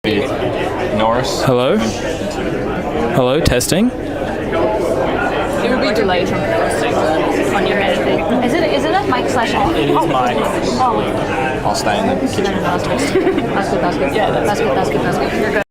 Norris. Hello? Hello, testing? It would be delayed from posting on your end. Is it a mic slash on? It is mic. Oh, I'll stay in the kitchen. that's good. That's good. Yeah, that's good. You're good.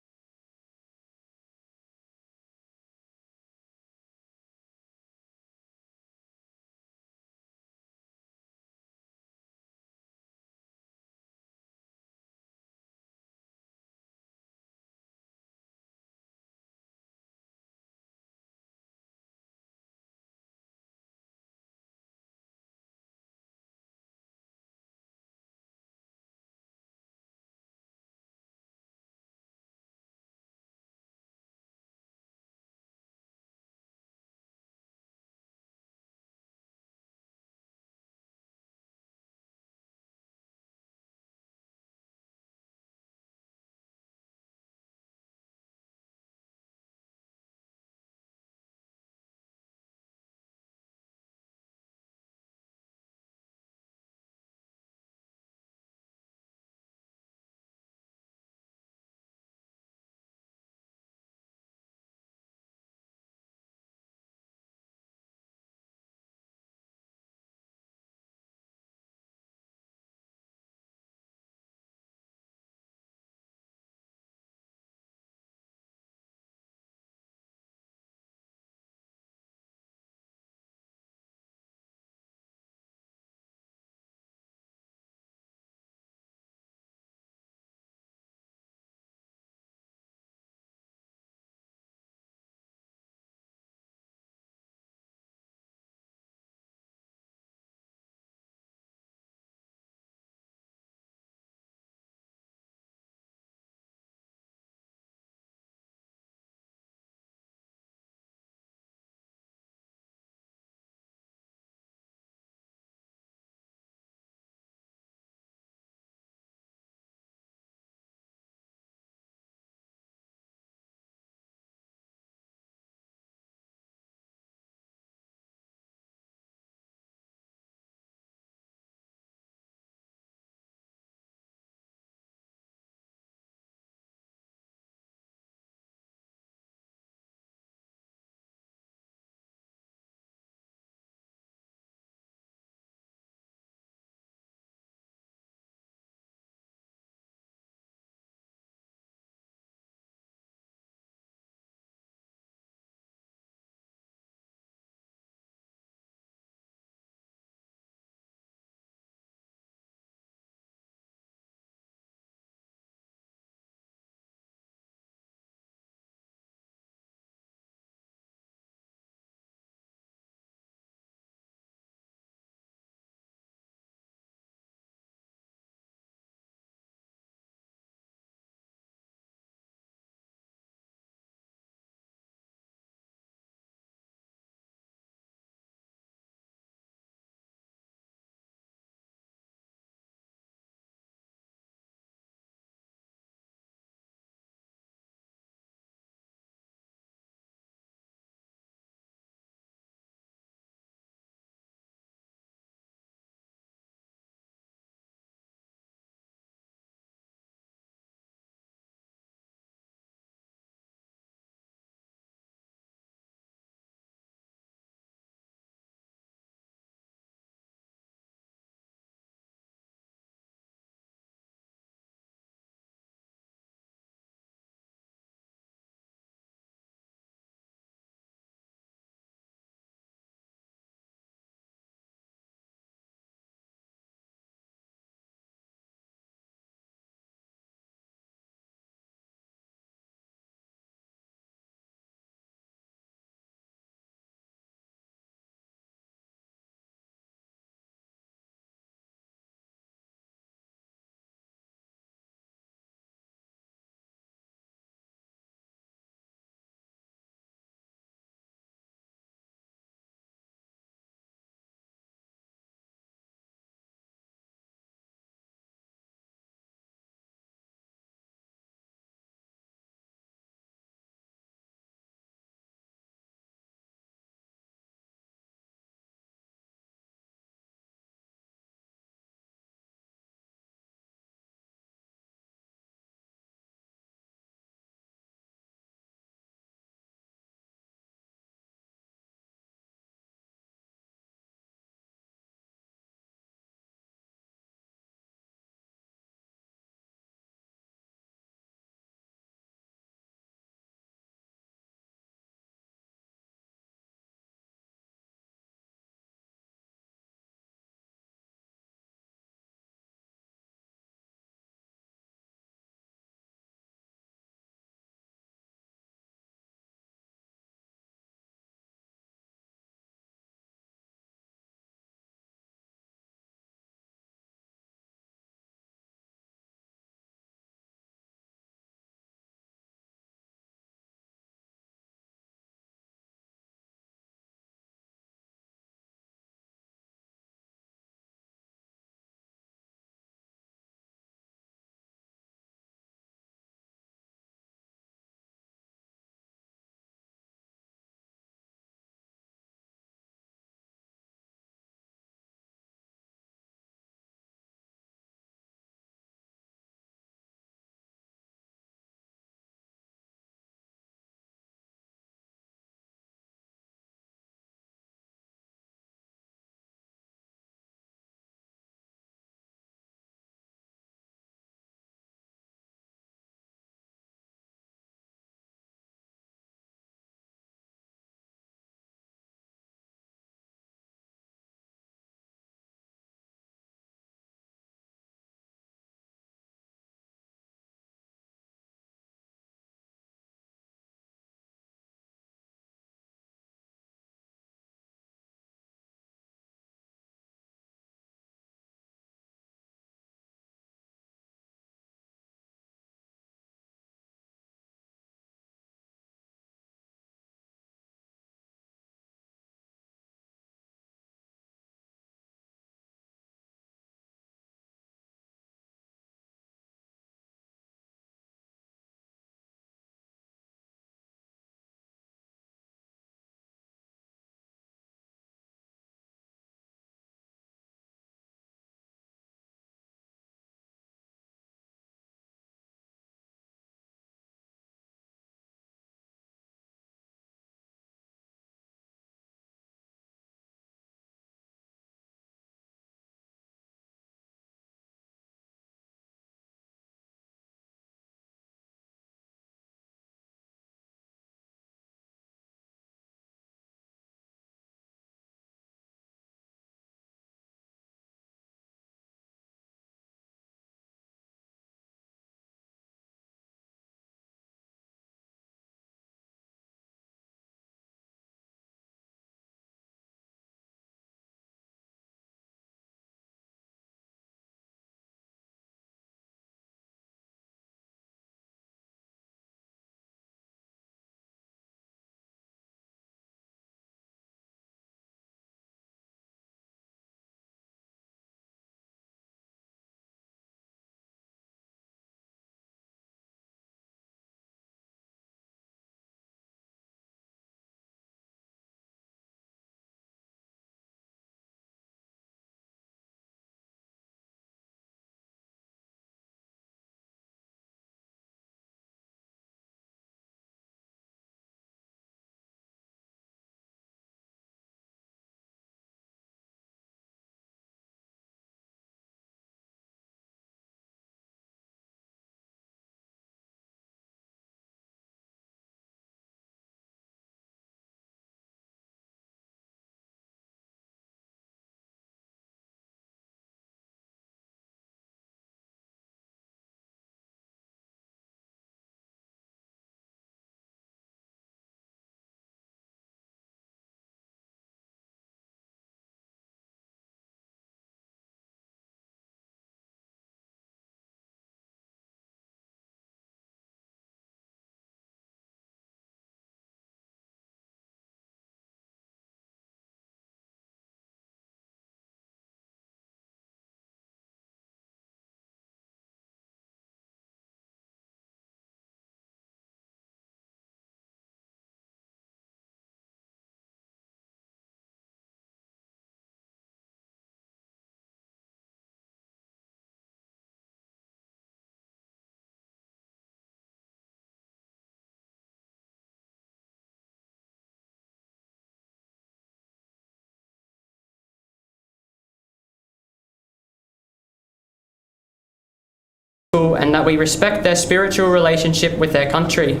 and that we respect their spiritual relationship with their country.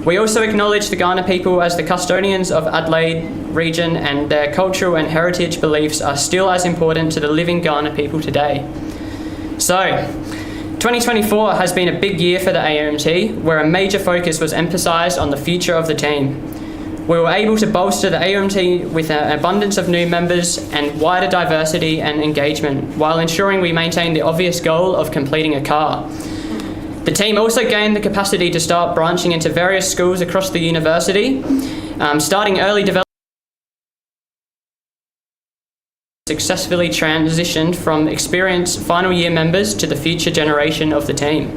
We also acknowledge the Kaurna people as the custodians of Adelaide region, and their cultural and heritage beliefs are still as important to the living Kaurna people today. So, 2024 has been a big year for the AOMT, where a major focus was emphasised on the future of the team. We were able to bolster the AOMT with an abundance of new members and wider diversity and engagement, while ensuring we maintain the obvious goal of completing a car. The team also gained the capacity to start branching into various schools across the university, starting early development, successfully transitioned from experienced final year members to the future generation of the team.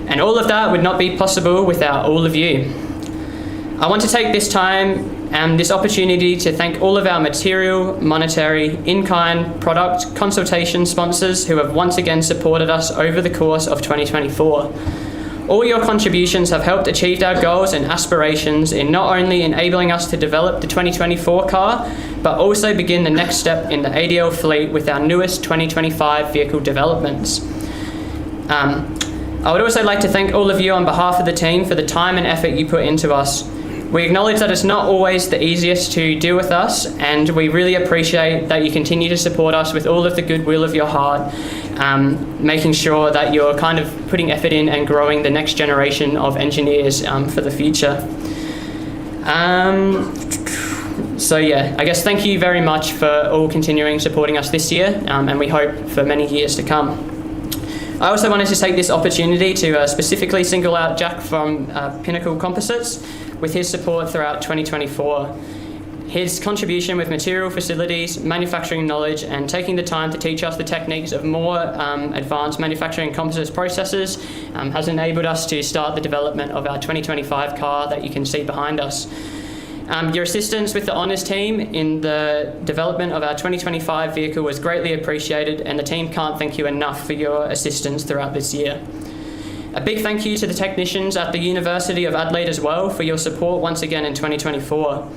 And all of that would not be possible without all of you. I want to take this time and this opportunity to thank all of our material, monetary, in-kind, product, consultation sponsors who have once again supported us over the course of 2024. All your contributions have helped achieve our goals and aspirations in not only enabling us to develop the 2024 car, but also begin the next step in the ADL fleet with our newest 2025 vehicle developments. I would also like to thank all of you on behalf of the team for the time and effort you put into us. We acknowledge that it's not always the easiest to deal with us, and we really appreciate that you continue to support us with all of the goodwill of your heart, making sure that you're kind of putting effort in and growing the next generation of engineers for the future. So yeah, I guess thank you very much for all continuing supporting us this year, and we hope for many years to come. I also wanted to take this opportunity to specifically single out Jack from Pinnacle Composites with his support throughout 2024. His contribution with material facilities, manufacturing knowledge, and taking the time to teach us the techniques of more advanced manufacturing composites processes has enabled us to start the development of our 2025 car that you can see behind us. Your assistance with the honours team in the development of our 2025 vehicle was greatly appreciated, and the team can't thank you enough for your assistance throughout this year. A big thank you to the technicians at the University of Adelaide as well for your support once again in 2024.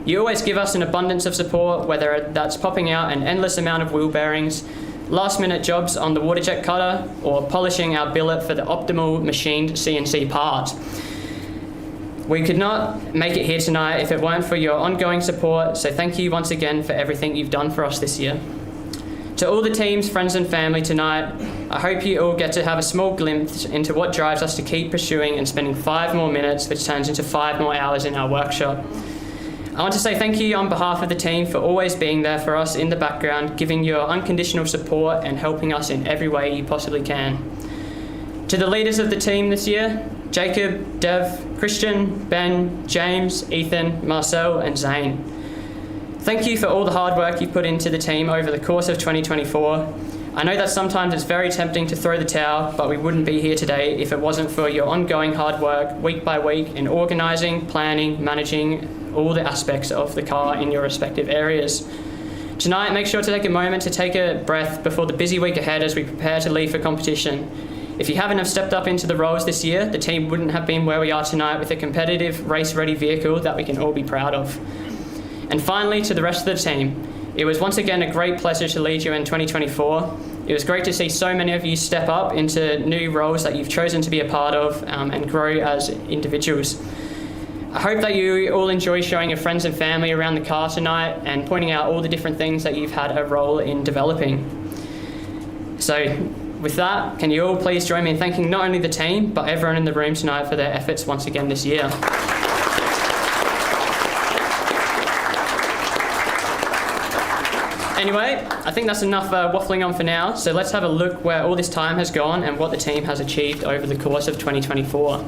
You always give us an abundance of support, whether that's popping out an endless amount of wheel bearings, last-minute jobs on the water jet cutter, or polishing our billet for the optimal machined CNC part. We could not make it here tonight if it weren't for your ongoing support, so thank you once again for everything you've done for us this year. To all the teams, friends and family tonight, I hope you all get to have a small glimpse into what drives us to keep pursuing and spending 5 more minutes, which turns into 5 more hours in our workshop. I want to say thank you on behalf of the team for always being there for us in the background, giving your unconditional support and helping us in every way you possibly can. To the leaders of the team this year, Jacob, Dev, Christian, Ben, James, Ethan, Marcel and Zane. Thank you for all the hard work you've put into the team over the course of 2024. I know that sometimes it's very tempting to throw the towel, but we wouldn't be here today if it wasn't for your ongoing hard work week by week in organising, planning, managing all the aspects of the car in your respective areas. Tonight, make sure to take a moment to take a breath before the busy week ahead as we prepare to leave for competition. If you haven't have stepped up into the roles this year, the team wouldn't have been where we are tonight with a competitive, race-ready vehicle that we can all be proud of. And finally, to the rest of the team, it was once again a great pleasure to lead you in 2024. It was great to see so many of you step up into new roles that you've chosen to be a part of and grow as individuals. I hope that you all enjoy showing your friends and family around the car tonight and pointing out all the different things that you've had a role in developing. So with that, can you all please join me in thanking not only the team, but everyone in the room tonight for their efforts once again this year. Anyway, I think that's enough waffling on for now, so let's have a look where all this time has gone and what the team has achieved over the course of 2024.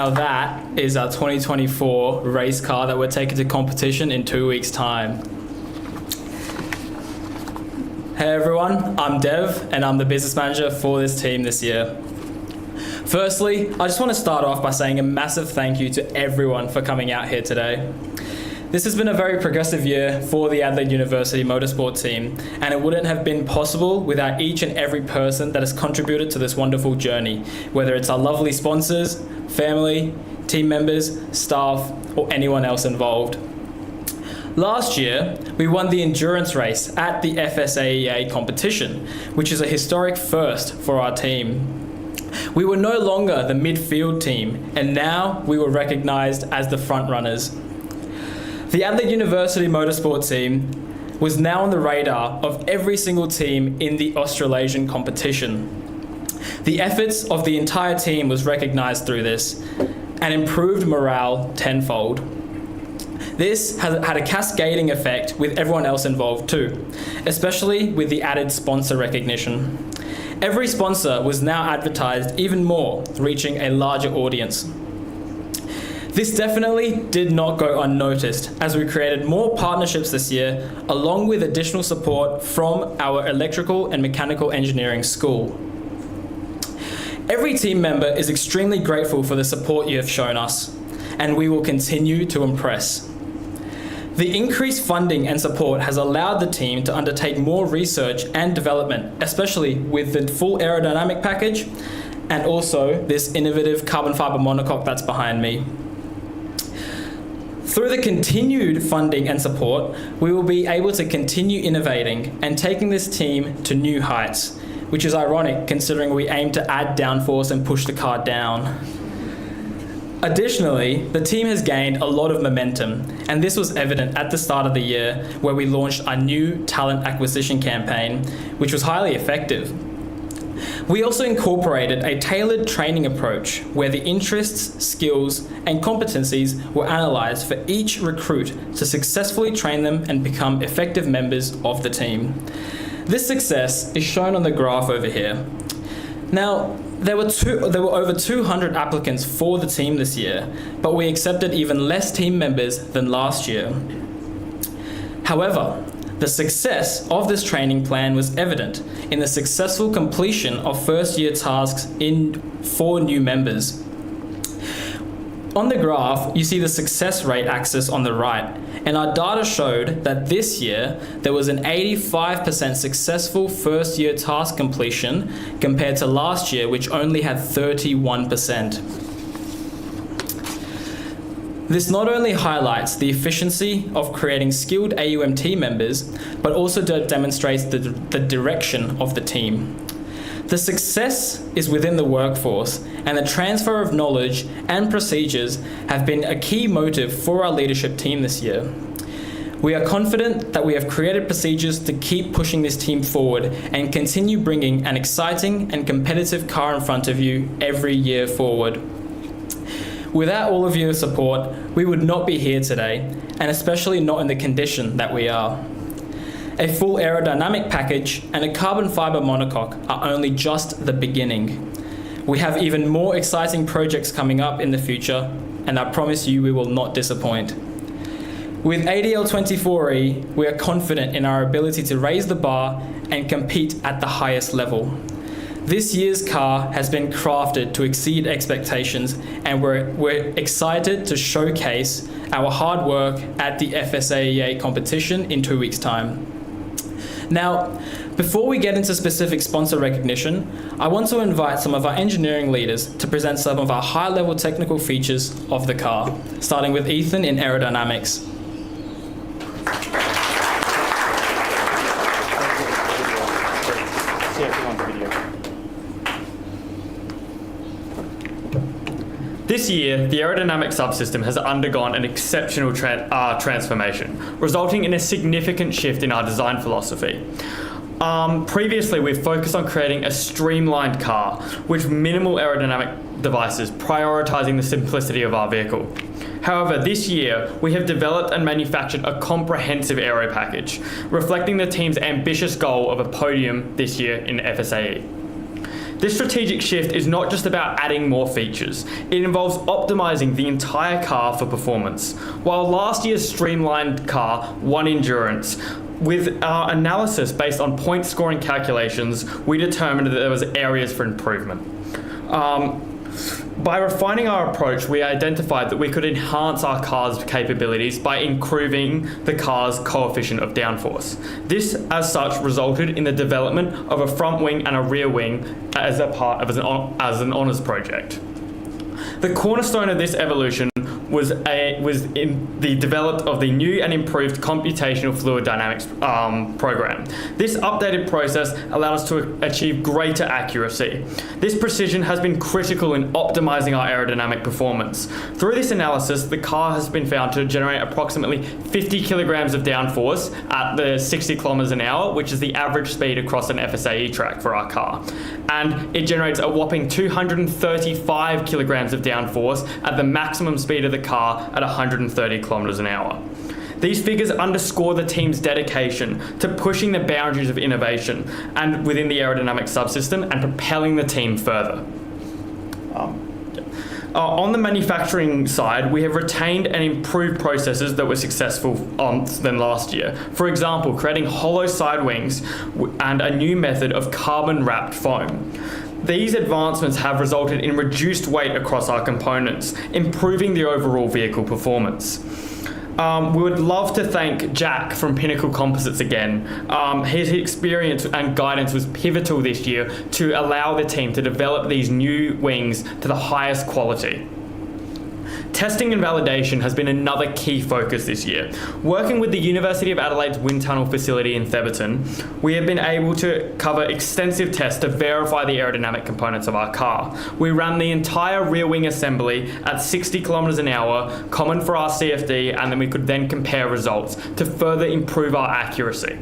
Now that is our 2024 race car that we're taking to competition in 2 weeks' time. Hey everyone, I'm Dev and I'm the business manager for this team this year. Firstly, I just want to start off by saying a massive thank you to everyone for coming out here today. This has been a very progressive year for the Adelaide University Motorsport team, and it wouldn't have been possible without each and every person that has contributed to this wonderful journey, whether it's our lovely sponsors, family, team members, staff, or anyone else involved. Last year, we won the endurance race at the FSAEA competition, which is a historic first for our team. We were no longer the midfield team, and now we were recognised as the front runners. The Adelaide University Motorsport team was now on the radar of every single team in the Australasian competition. The efforts of the entire team was recognised through this and improved morale tenfold. This has had a cascading effect with everyone else involved too, especially with the added sponsor recognition. Every sponsor was now advertised even more, reaching a larger audience. This definitely did not go unnoticed as we created more partnerships this year, along with additional support from our electrical and mechanical engineering school. Every team member is extremely grateful for the support you have shown us, and we will continue to impress. The increased funding and support has allowed the team to undertake more research and development, especially with the full aerodynamic package and also this innovative carbon fiber monocoque that's behind me. Through the continued funding and support, we will be able to continue innovating and taking this team to new heights, which is ironic considering we aim to add downforce and push the car down. Additionally, the team has gained a lot of momentum, and this was evident at the start of the year where we launched our new talent acquisition campaign, which was highly effective. We also incorporated a tailored training approach where the interests, skills, and competencies were analysed for each recruit to successfully train them and become effective members of the team. This success is shown on the graph over here. Now, there were over 200 applicants for the team this year, but we accepted even less team members than last year. However, the success of this training plan was evident in the successful completion of first-year tasks in 4 new members. On the graph, you see the success rate axis on the right, and our data showed that this year there was an 85% successful first-year task completion compared to last year, which only had 31%. This not only highlights the efficiency of creating skilled AUM team members, but also demonstrates the direction of the team. The success is within the workforce, and the transfer of knowledge and procedures have been a key motive for our leadership team this year. We are confident that we have created procedures to keep pushing this team forward and continue bringing an exciting and competitive car in front of you every year forward. Without all of your support, we would not be here today, and especially not in the condition that we are. A full aerodynamic package and a carbon fiber monocoque are only just the beginning. We have even more exciting projects coming up in the future, and I promise you we will not disappoint. With ADL 24E, we are confident in our ability to raise the bar and compete at the highest level. This year's car has been crafted to exceed expectations, and we're excited to showcase our hard work at the FSAEA competition in 2 weeks' time. Now, before we get into specific sponsor recognition, I want to invite some of our engineering leaders to present some of our high-level technical features of the car, starting with Ethan in aerodynamics. This year, the aerodynamic subsystem has undergone an exceptional transformation, resulting in a significant shift in our design philosophy. Previously, we've focused on creating a streamlined car with minimal aerodynamic devices, prioritizing the simplicity of our vehicle. However, this year, we have developed and manufactured a comprehensive aero package, reflecting the team's ambitious goal of a podium this year in FSAE. This strategic shift is not just about adding more features, it involves optimizing the entire car for performance. While last year's streamlined car won endurance, with our analysis based on point scoring calculations, we determined that there was areas for improvement. By refining our approach, we identified that we could enhance our car's capabilities by improving the car's coefficient of downforce. This, as such, resulted in the development of a front wing and a rear wing as an honours project. The cornerstone of this evolution was in the development of the new and improved computational fluid dynamics program. This updated process allowed us to achieve greater accuracy. This precision has been critical in optimizing our aerodynamic performance. Through this analysis, the car has been found to generate approximately 50 kilograms of downforce at the 60 kilometers an hour, which is the average speed across an FSAE track for our car. And it generates a whopping 235 kilograms of downforce at the maximum speed of the car at 130 kilometers an hour. These figures underscore the team's dedication to pushing the boundaries of innovation and within the aerodynamic subsystem and propelling the team further. On the manufacturing side, we have retained and improved processes that were successful than last year. For example, creating hollow side wings and a new method of carbon-wrapped foam. These advancements have resulted in reduced weight across our components, improving the overall vehicle performance. We would love to thank Jack from Pinnacle Composites again. His experience and guidance was pivotal this year to allow the team to develop these new wings to the highest quality. Testing and validation has been another key focus this year. Working with the University of Adelaide's wind tunnel facility in Theberton, we have been able to cover extensive tests to verify the aerodynamic components of our car. We ran the entire rear wing assembly at 60 kilometers an hour, common for our CFD, and then we could then compare results to further improve our accuracy.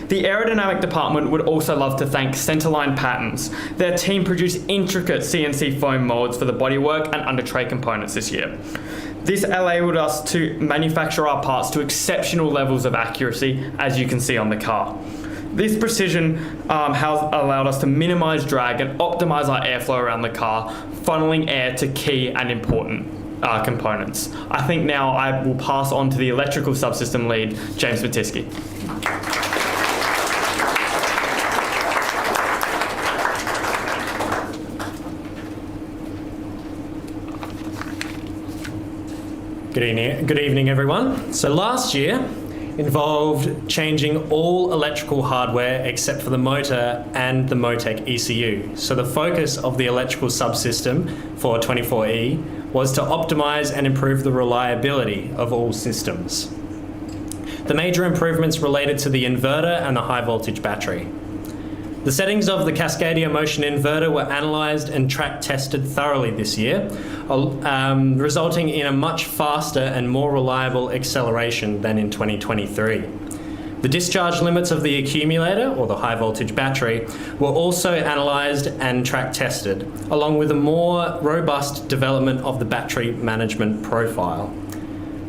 The aerodynamic department would also love to thank Centerline Patterns. Their team produced intricate CNC foam molds for the bodywork and under tray components this year. This enabled us to manufacture our parts to exceptional levels of accuracy, as you can see on the car. This precision has allowed us to minimize drag and optimize our airflow around the car, funneling air to key and important components. I think now I will pass on to the electrical subsystem lead, James Matisky. Good evening, everyone. So last year involved changing all electrical hardware except for the motor and the Motec ECU. So the focus of the electrical subsystem for 24E was to optimize and improve the reliability of all systems. The major improvements related to the inverter and the high voltage battery. The settings of the Cascadia motion inverter were analysed and track tested thoroughly this year, resulting in a much faster and more reliable acceleration than in 2023. The discharge limits of the accumulator, or the high voltage battery, were also analysed and track tested, along with a more robust development of the battery management profile.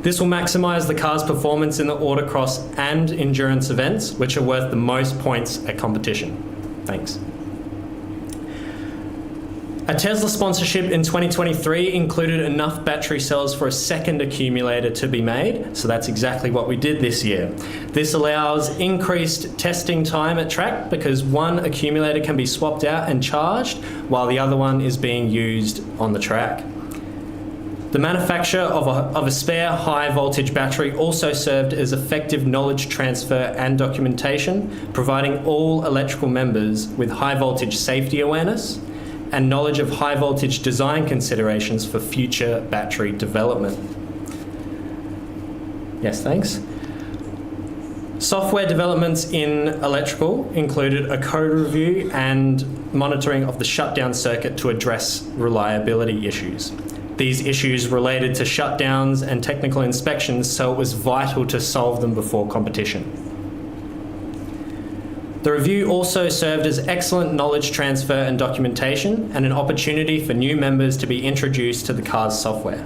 This will maximise the car's performance in the autocross and endurance events, which are worth the most points at competition. Thanks. A Tesla sponsorship in 2023 included enough battery cells for a second accumulator to be made, so that's exactly what we did this year. This allows increased testing time at track because one accumulator can be swapped out and charged while the other one is being used on the track. The manufacture of a spare high voltage battery also served as effective knowledge transfer and documentation, providing all electrical members with high voltage safety awareness and knowledge of high voltage design considerations for future battery development. Yes, thanks. Software developments in electrical included a code review and monitoring of the shutdown circuit to address reliability issues. These issues related to shutdowns and technical inspections, so it was vital to solve them before competition. The review also served as excellent knowledge transfer and documentation and an opportunity for new members to be introduced to the car's software.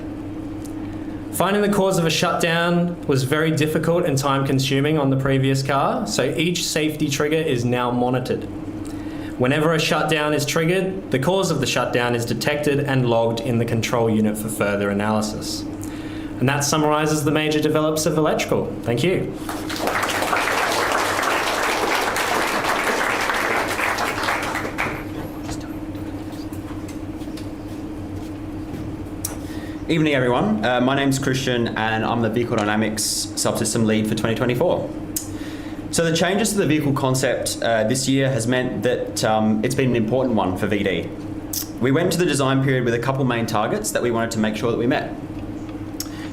Finding the cause of a shutdown was very difficult and time-consuming on the previous car, so each safety trigger is now monitored. Whenever a shutdown is triggered, the cause of the shutdown is detected and logged in the control unit for further analysis. And that summarises the major developments of electrical. Thank you. Evening, everyone. My name's Christian, and I'm the Vehicle Dynamics Subsystem Lead for 2024. So the changes to the vehicle concept this year has meant that it's been an important one for VD. We went to the design period with a couple main targets that we wanted to make sure that we met.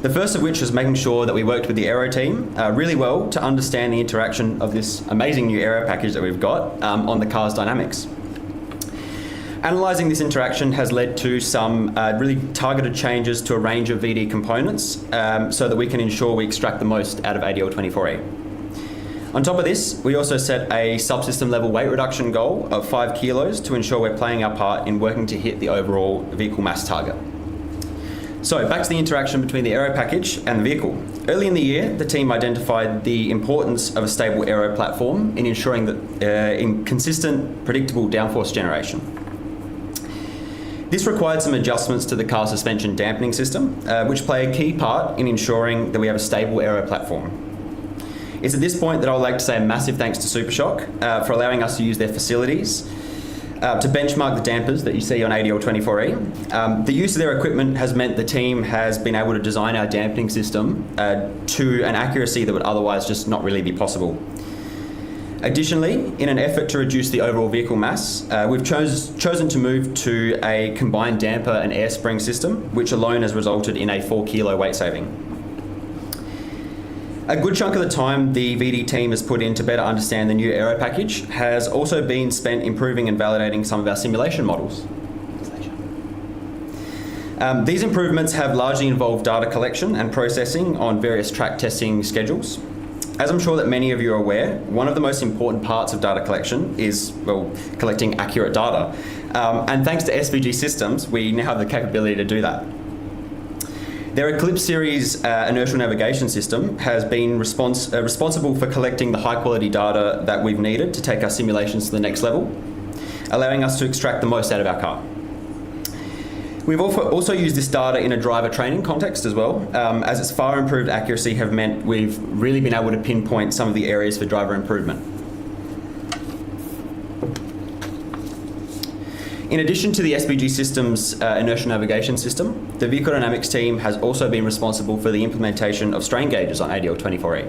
The first of which was making sure that we worked with the aero team really well to understand the interaction of this amazing new aero package that we've got on the car's dynamics. Analysing this interaction has led to some really targeted changes to a range of VD components so that we can ensure we extract the most out of ADL24E. On top of this, we also set a subsystem level weight reduction goal of 5 kilos to ensure we're playing our part in working to hit the overall vehicle mass target. So back to the interaction between the aero package and the vehicle. Early in the year, the team identified the importance of a stable aero platform in ensuring that in consistent, predictable downforce generation. This required some adjustments to the car suspension dampening system, which play a key part in ensuring that we have a stable aero platform. It's at this point that I would like to say a massive thanks to Supershock for allowing us to use their facilities to benchmark the dampers that you see on ADL24E. The use of their equipment has meant the team has been able to design our dampening system to an accuracy that would otherwise just not really be possible. Additionally, in an effort to reduce the overall vehicle mass, we've chosen to move to a combined damper and air spring system, which alone has resulted in a 4 kilo weight saving. A good chunk of the time the VD team has put in to better understand the new aero package has also been spent improving and validating some of our simulation models. These improvements have largely involved data collection and processing on various track testing schedules. As I'm sure that many of you are aware, one of the most important parts of data collection is, well, collecting accurate data. And thanks to SVG systems, we now have the capability to do that. Their Eclipse series inertial navigation system has been responsible for collecting the high quality data that we've needed to take our simulations to the next level, allowing us to extract the most out of our car. We've also used this data in a driver training context as well, as its far improved accuracy have meant we've really been able to pinpoint some of the areas for driver improvement. In addition to the SBG Systems inertial navigation system, the Vehicle Dynamics team has also been responsible for the implementation of strain gauges on ADL24E.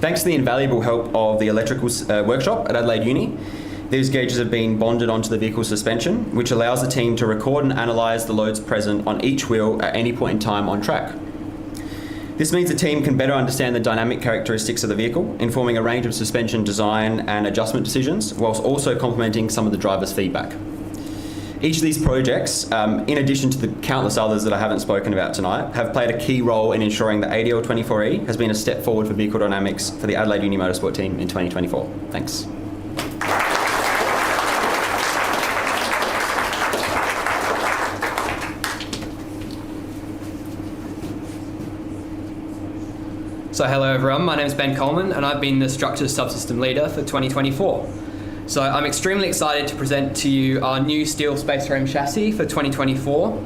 Thanks to the invaluable help of the electrical workshop at Adelaide Uni, these gauges have been bonded onto the vehicle suspension, which allows the team to record and analyse the loads present on each wheel at any point in time on track. This means the team can better understand the dynamic characteristics of the vehicle, informing a range of suspension design and adjustment decisions, whilst also complementing some of the driver's feedback. Each of these projects, in addition to the countless others that I haven't spoken about tonight, have played a key role in ensuring that ADL24E has been a step forward for vehicle dynamics for the Adelaide Uni Motorsport team in 2024. Thanks. So hello everyone, my name is Ben Coleman and I've been the Structures Subsystem Leader for 2024. So I'm extremely excited to present to you our new steel space frame chassis for 2024.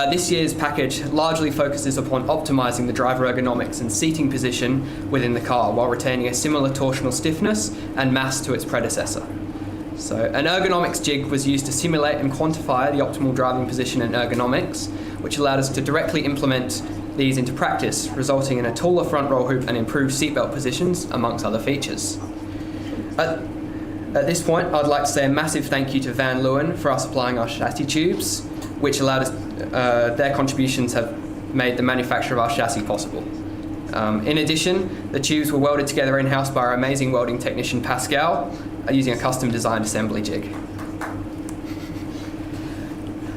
This year's package largely focuses upon optimising the driver ergonomics and seating position within the car while retaining a similar torsional stiffness and mass to its predecessor. So an ergonomics jig was used to simulate and quantify the optimal driving position and ergonomics, which allowed us to directly implement these into practice, resulting in a taller front roll hoop and improved seatbelt positions, amongst other features. At this point, I'd like to say a massive thank you to Van Leeuwen for us supplying our chassis tubes, which allowed us, their contributions have made the manufacture of our chassis possible. In addition, the tubes were welded together in-house by our amazing welding technician Pascal, using a custom designed assembly jig.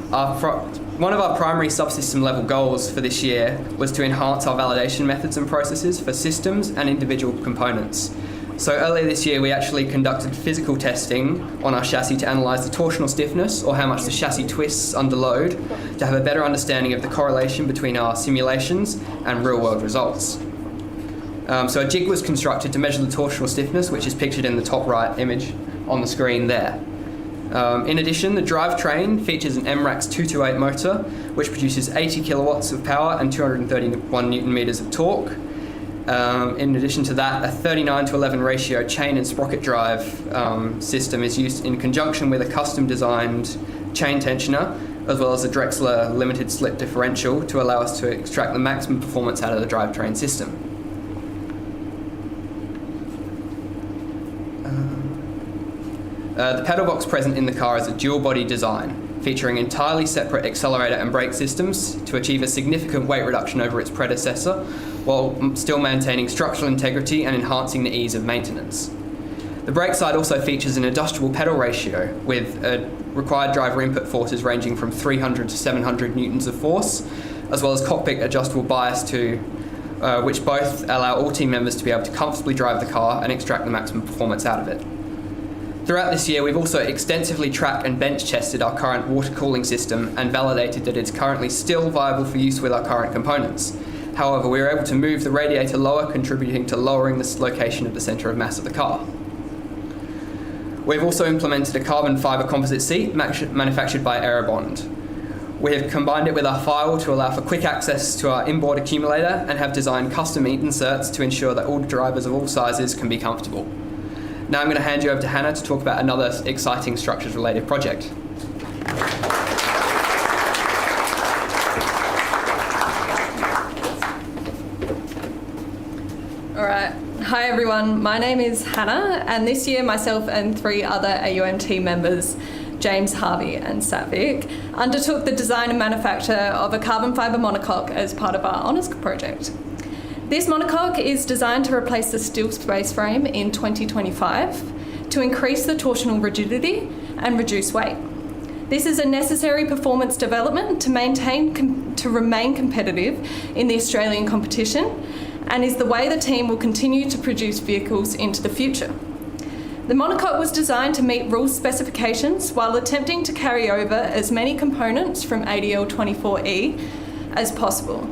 One of our primary subsystem level goals for this year was to enhance our validation methods and processes for systems and individual components. So earlier this year we actually conducted physical testing on our chassis to analyse the torsional stiffness, or how much the chassis twists under load, to have a better understanding of the correlation between our simulations and real world results. So a jig was constructed to measure the torsional stiffness, which is pictured in the top right image on the screen there. In addition, the drivetrain features an MRAX 228 motor, which produces 80 kilowatts of power and 231 newton meters of torque. In addition to that, a 39:11 ratio chain and sprocket drive system is used in conjunction with a custom-designed chain tensioner, as well as a Drexler limited slip differential to allow us to extract the maximum performance out of the drivetrain system. The pedal box present in the car is a dual-body design, featuring entirely separate accelerator and brake systems to achieve a significant weight reduction over its predecessor, while still maintaining structural integrity and enhancing the ease of maintenance. The brake side also features an adjustable pedal ratio with required driver input forces ranging from 300 to 700 newtons of force, as well as cockpit adjustable bias which both allow all team members to be able to comfortably drive the car and extract the maximum performance out of it. Throughout this year, we've also extensively tracked and bench tested our current water cooling system and validated that it's currently still viable for use with our current components. However, we were able to move the radiator lower, contributing to lowering the location of the centre of mass of the car. We've also implemented a carbon fibre composite seat manufactured by Aerobond. We have combined it with our firewall to allow for quick access to our inboard accumulator and have designed custom inserts to ensure that all drivers of all sizes can be comfortable. Now I'm going to hand you over to Hannah to talk about another exciting structures-related project. All right. Hi everyone, my name is Hannah, and this year myself and 3 other AUM team members, James, Harvey and Satvik, undertook the design and manufacture of a carbon fibre monocoque as part of our honours project. This monocoque is designed to replace the steel space frame in 2025 to increase the torsional rigidity and reduce weight. This is a necessary performance development to remain competitive in the Australian competition, and is the way the team will continue to produce vehicles into the future. The monocoque was designed to meet rule specifications while attempting to carry over as many components from ADL 24E as possible.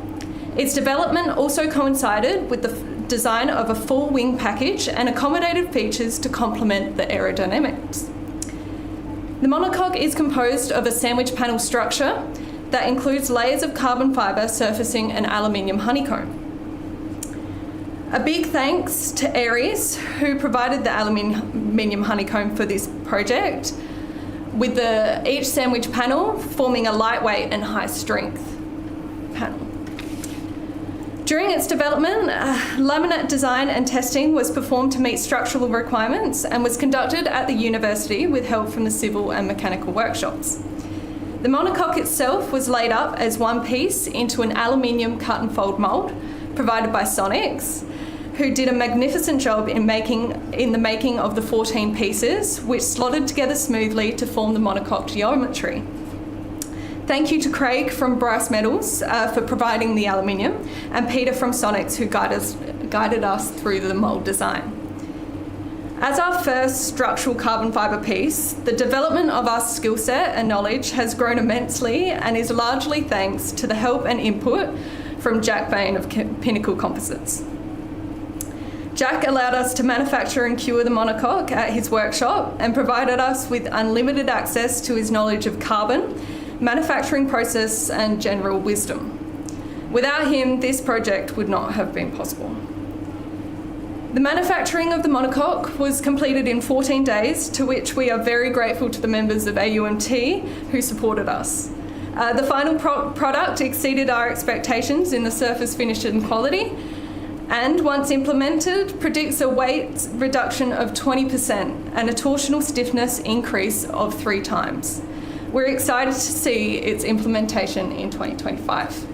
Its development also coincided with the design of a full wing package and accommodated features to complement the aerodynamics. The monocoque is composed of a sandwich panel structure that includes layers of carbon fibre surfacing an aluminium honeycomb. A big thanks to Aries, who provided the aluminium honeycomb for this project, with each sandwich panel forming a lightweight and high strength panel. During its development, laminate design and testing was performed to meet structural requirements and was conducted at the university with help from the civil and mechanical workshops. The monocoque itself was laid up as one piece into an aluminium cut and fold mould provided by Sonics, who did a magnificent job in the making of the 14 pieces, which slotted together smoothly to form the monocoque geometry. Thank you to Craig from Bryce Metals for providing the aluminium, and Peter from Sonics, who guided us through the mould design. As our first structural carbon fibre piece, the development of our skill set and knowledge has grown immensely and is largely thanks to the help and input from Jack Bain of Pinnacle Composites. Jack allowed us to manufacture and cure the monocoque at his workshop and provided us with unlimited access to his knowledge of carbon, manufacturing process and general wisdom. Without him, this project would not have been possible. The manufacturing of the monocoque was completed in 14 days, to which we are very grateful to the members of AUMT who supported us. The final product exceeded our expectations in the surface finish and quality, and once implemented, predicts a weight reduction of 20% and a torsional stiffness increase of 3 times. We're excited to see its implementation in 2025.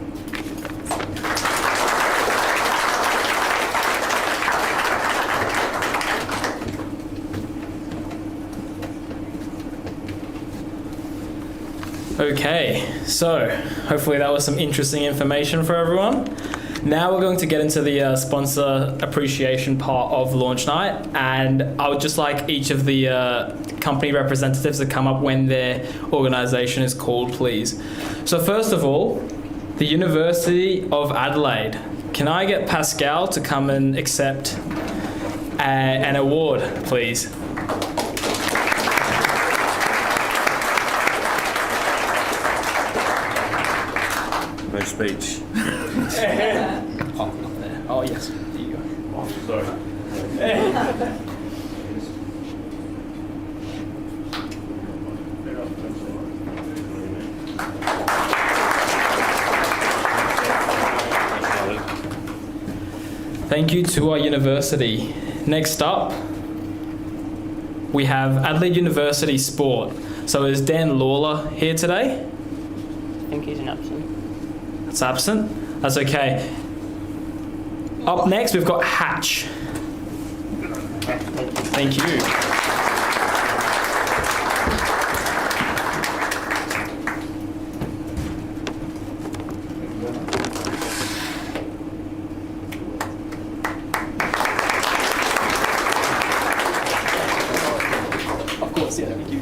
Okay, so hopefully that was some interesting information for everyone. Now we're going to get into the sponsor appreciation part of launch night, and I would just like each of the company representatives to come up when their organisation is called, please. So first of all, the University of Adelaide. Can I get Pascal to come and accept an award, please? No speech. Oh, yes. There you go. Thank you to our university. Next up, we have Adelaide University Sport. So is Dan Lawler here today? I think he's an absent. That's absent. That's okay. Up next, we've got Hatch. Thank you. Of course, yeah, thank you.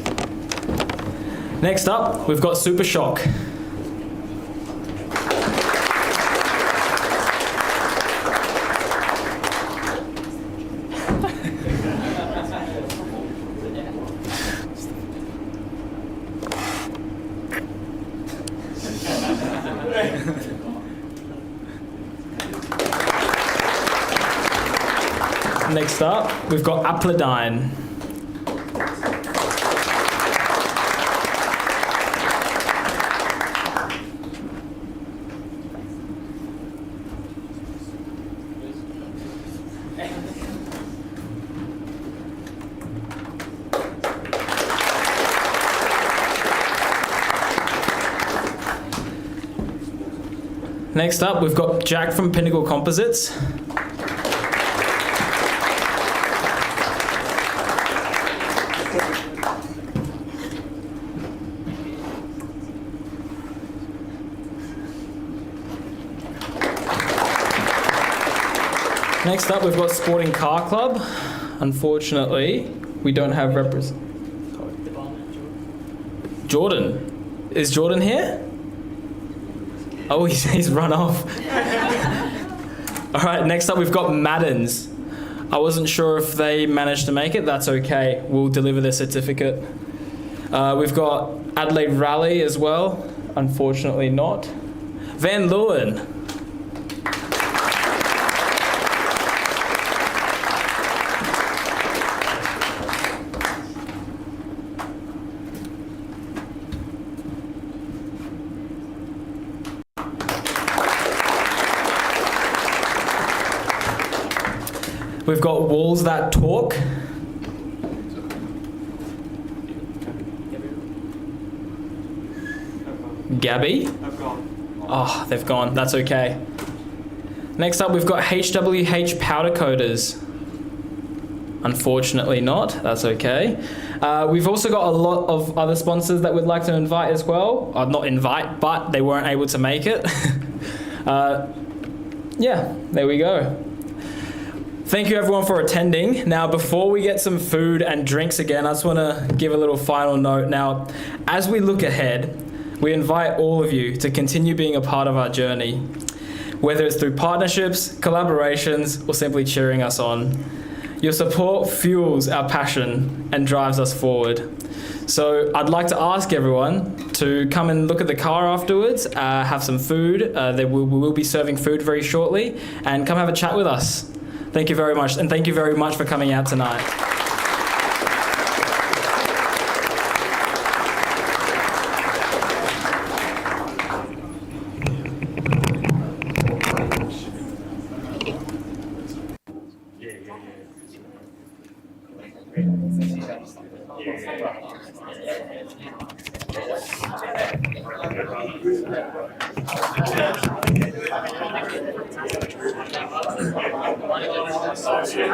Next up, we've got Super Shock. Next up, we've got Apladine. Next up, we've got Jack from Pinnacle Composites. Next up, we've got Sporting Car Club. Unfortunately, we don't have Jordan. Is Jordan here? Oh, he's run off. All right, next up we've got Maddens. I wasn't sure if they managed to make it. That's okay. We'll deliver their certificate. We've got Adelaide Rally as well. Unfortunately not. Van Leeuwen. We've got Walls That Talk. Gabby? Oh, they've gone. That's okay. Next up, we've got HWH Powder Coaters. Unfortunately not. That's okay. We've also got a lot of other sponsors that we'd like to invite as well. Not invite, but they weren't able to make it. Yeah, there we go. Thank you everyone for attending. Now, before we get some food and drinks again, I just want to give a little final note. Now, as we look ahead, we invite all of you to continue being a part of our journey, whether it's through partnerships, collaborations, or simply cheering us on. Your support fuels our passion and drives us forward. So I'd like to ask everyone to come and look at the car afterwards, have some food. We will be serving food very shortly, and come have a chat with us. Thank you very much, and thank you very much for coming out tonight.